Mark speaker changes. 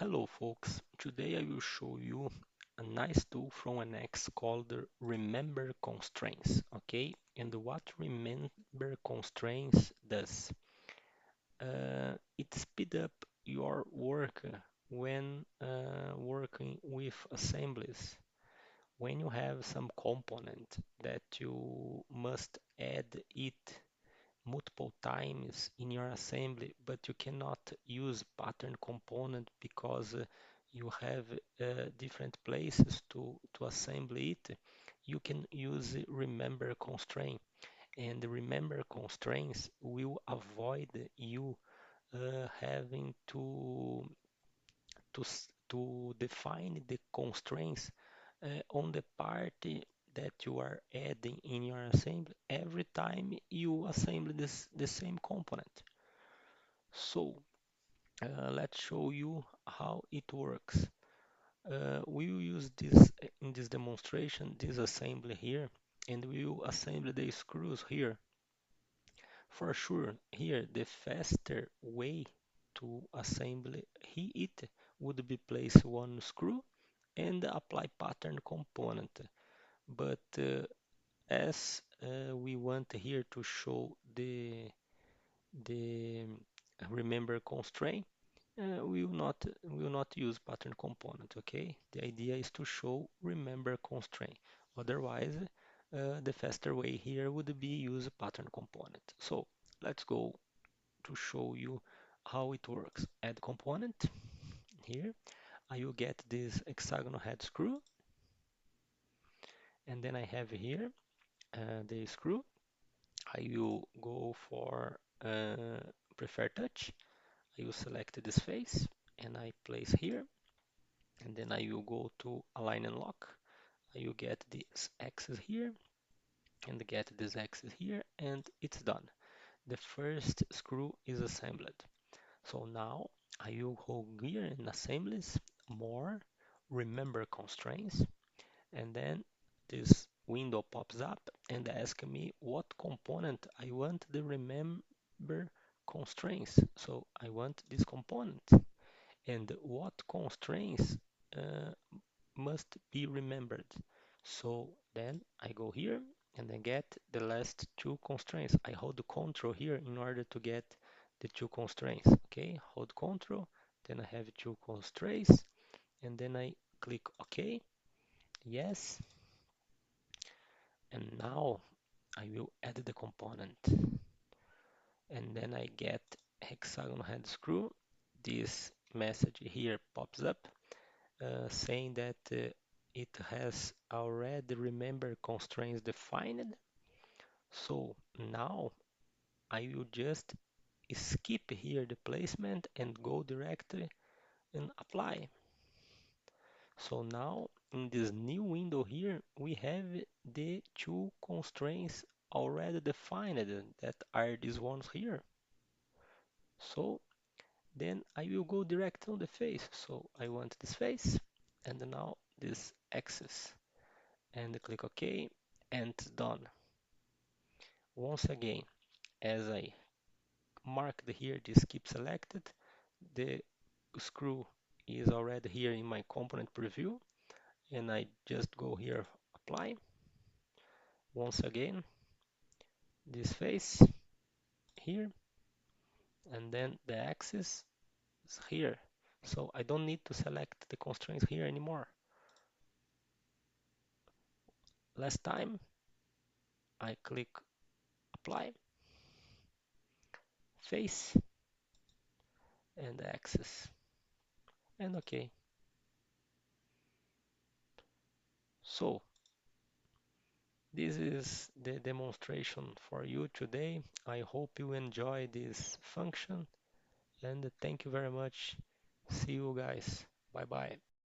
Speaker 1: Hello folks, today I will show you a nice tool from an X called the Remember Constraints, okay? And what Remember Constraints does? It speed up your work when working with assemblies. When you have some component that you must add it multiple times in your assembly, but you cannot use pattern component because you have different places to assemble it, you can use remember constraint. And the remember constraints will avoid you having to define the constraints on the part that you are adding in your assembly every time you assemble the same component. So let's show you how it works. We will use this in this demonstration, this assembly here, and we will assemble the screws here. For sure, here the faster way to assemble it would be place one screw and apply pattern component. But as we want here to show the remember constraint, we will not use pattern component. Okay, the idea is to show remember constraint. Otherwise, the faster way here would be use pattern component. So let's go to show you how it works. Add component here. I will get this hexagonal head screw, and then I have here the screw. I will go for prefer touch. I will select this face and I place here, and then I will go to align and lock. I will get this axis here and get this axis here, and it's done. The first screw is assembled. So now I will go here in assemblies, more, remember constraints, and then this window pops up and asks me what component I want the remember constraints. So I want this component, and what constraints uh, must be remembered. So then I go here and I get the last two constraints. I hold the control here in order to get the two constraints. Okay, hold control, then I have two constraints, and then I click OK, yes, and now I will add the component. And then I get hexagonal head screw. This message here pops up saying that it has already remember constraints defined. So now I will just skip here the placement and go directly and apply. So now in this new window here, we have the two constraints already defined that are these ones here. So then I will go direct on the face. So I want this face and now this axis, and click OK, and done. Once again, as I marked here this keep selected, the screw is already here in my component preview, and I just go here, apply. Once again, this face here, and then the axis is here. So I don't need to select the constraints here anymore. Last time, I click apply, face, and the axis, and OK. So this is the demonstration for you today. I hope you enjoy this function, and thank you very much. See you guys. Bye bye.